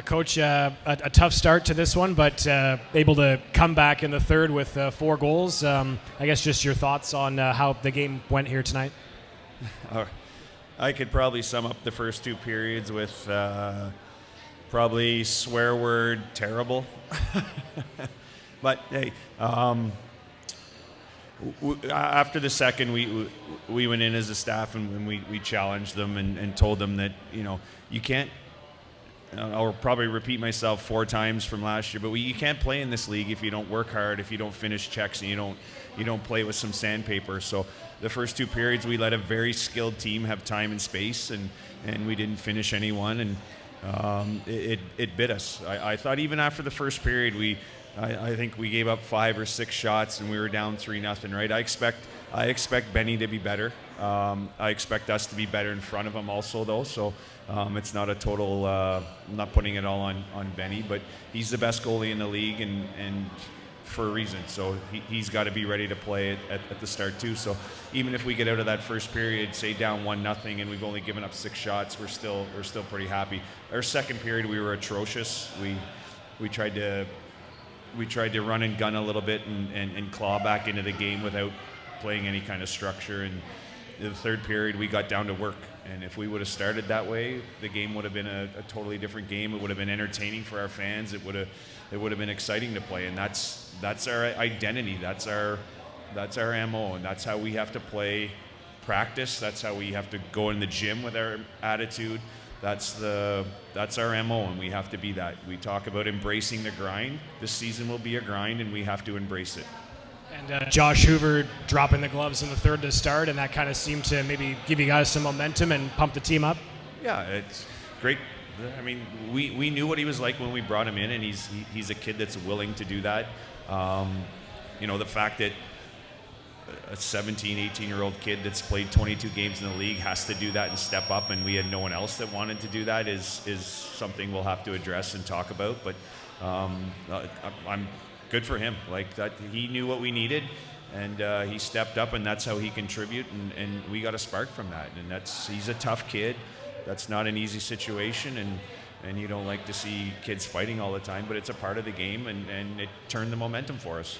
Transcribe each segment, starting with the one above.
Coach, a tough start to this one, but able to come back in the third with 4 goals. I guess just your thoughts on how the game went here tonight. I could probably sum up the first 2 periods with probably swear word terrible. But hey, after the second, we went in as a staff and we challenged them and told them that, you can't. I'll probably repeat myself 4 times from last year, but you can't play in this league if you don't work hard, if you don't finish checks, and you don't play with some sandpaper. So the first 2 periods, we let a very skilled team have time and space, and we didn't finish anyone, and it bit us. I thought even after the first period, I think we gave up 5 or 6 shots, and we were down 3-0. Right? I expect Benny to be better. I expect us to be better in front of him also, though. So it's not a total. I'm not putting it all on Benny, but he's the best goalie in the league, and for a reason. So he's got to be ready to play at the start too. So even if we get out of that first period, say down 1-0, and we've only given up 6 shots, we're still pretty happy. Our second period, we were atrocious. We tried to run and gun a little bit and claw back into the game without playing any kind of structure. And in the third period, we got down to work. And if we would have started that way, the game would have been a totally different game. It would have been entertaining for our fans. It would have been exciting to play. And that's our identity. That's our MO. And that's how we have to play practice. That's how we have to go in the gym with our attitude. That's our MO, and we have to be that. We talk about embracing the grind. This season will be a grind, and we have to embrace it. And Josh Hoover dropping the gloves in the third to start, and that kind of seemed to maybe give you guys some momentum and pump the team up. Yeah, it's great. I mean, we knew what he was like when we brought him in, and he's a kid that's willing to do that. The fact that a 17, 18-year-old kid that's played 22 games in the league has to do that and step up, and we had no one else that wanted to do that is something we'll have to address and talk about. But I'm good for him. Like that, he knew what we needed, and he stepped up, and that's how he contribute, and we got a spark from that. And he's a tough kid. That's not an easy situation, and you don't like to see kids fighting all the time, but it's a part of the game, and it turned the momentum for us.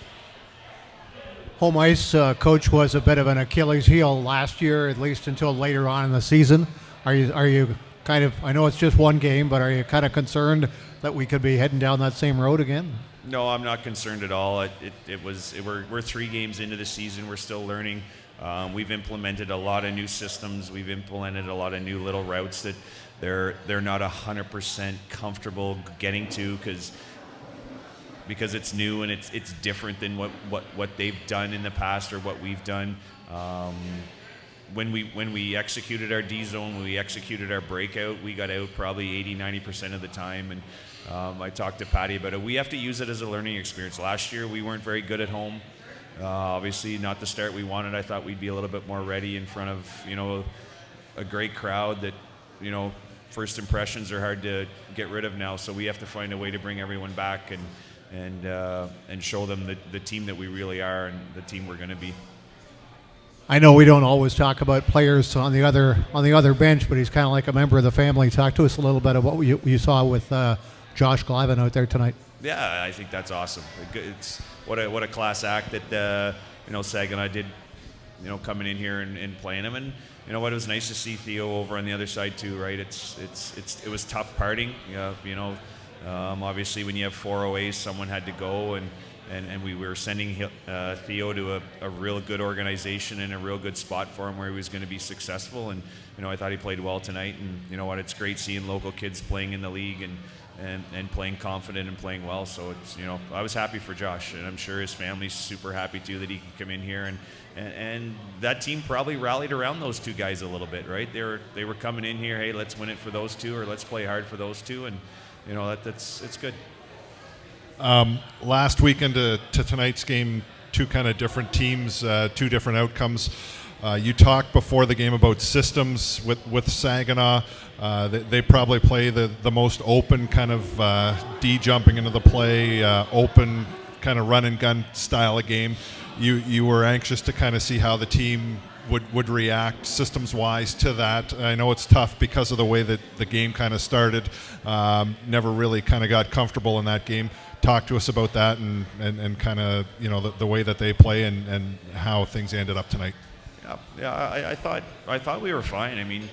Home ice, Coach, was a bit of an Achilles heel last year, at least until later on in the season. Are you kind of, I know it's just one game, but are you kind of concerned that we could be heading down that same road again? No, I'm not concerned at all. We're 3 games into the season. We're still learning. We've implemented a lot of new systems. We've implemented a lot of new little routes that they're not 100% comfortable getting to because it's new and it's different than what they've done in the past or what we've done. When we executed our D zone, when we executed our breakout, we got out probably 80-90% of the time. And I talked to Patty about it. We have to use it as a learning experience. Last year we weren't very good at home. Obviously not the start we wanted. I thought we'd be a little bit more ready in front of a great crowd that first impressions are hard to get rid of now. So we have to find a way to bring everyone back and show them the team that we really are and the team we're going to be. I know we don't always talk about players on the other bench, but he's kind of like a member of the family. Talk to us a little bit about what you saw with Josh Glavin out there tonight. Yeah, I think that's awesome. It's what a class act that Saginaw did, coming in here and playing him. And it was nice to see Theo over on the other side too, right? It was tough parting. Obviously when you have 4 OAs, someone had to go, and we were sending Theo to a real good organization and a real good spot for him where he was going to be successful. And I thought he played well tonight. And it's great seeing local kids playing in the league and playing confident and playing well. So it's I was happy for Josh, and I'm sure his family's super happy too that he can come in here, and that team probably rallied around those 2 guys a little bit, right? They were coming in here, hey, let's win it for those 2, or let's play hard for those 2, and it's good. Last weekend to tonight's game, 2 kind of different teams, 2 different outcomes. You talked before the game about systems with Saginaw. They probably play the most open kind of D-jumping into the play, open kind of run and gun style of game. You were anxious to kind of see how the team would react systems-wise to that. I know it's tough because of the way that the game kind of started. Never really kind of got comfortable in that game. Talk to us about that and kind of, you know, the way that they play and how things ended up tonight. Yeah. I thought we were fine. I mean,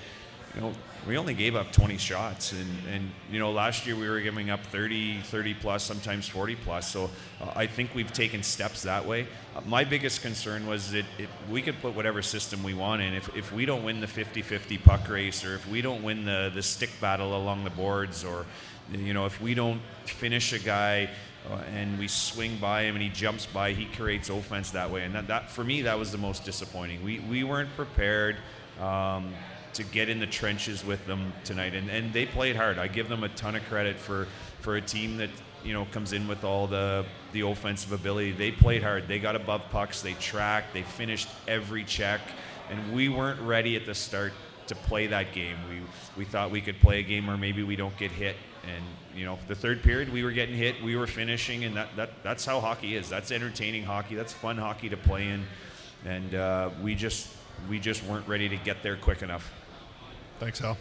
you know, we only gave up 20 shots, and you know, last year we were giving up 30 plus, sometimes 40 plus. So I think we've taken steps that way. My biggest concern was that we could put whatever system we want in. If we don't win the 50-50 puck race, or if we don't win the stick battle along the boards, or you know, if we don't finish a guy and we swing by him and he jumps by, he creates offense that way. And that for me, that was the most disappointing. We weren't prepared to get in the trenches with them tonight, and they played hard. I give them a ton of credit for a team that, you know, comes in with all the offensive ability. They played hard. They got above pucks. They tracked. They finished every check, and we weren't ready at the start to play that game. We thought we could play a game where maybe we don't get hit, and you know, the third period we were getting hit, we were finishing, and that's how hockey is. That's entertaining hockey. That's fun hockey to play in, and we just weren't ready to get there quick enough. Thanks, Al.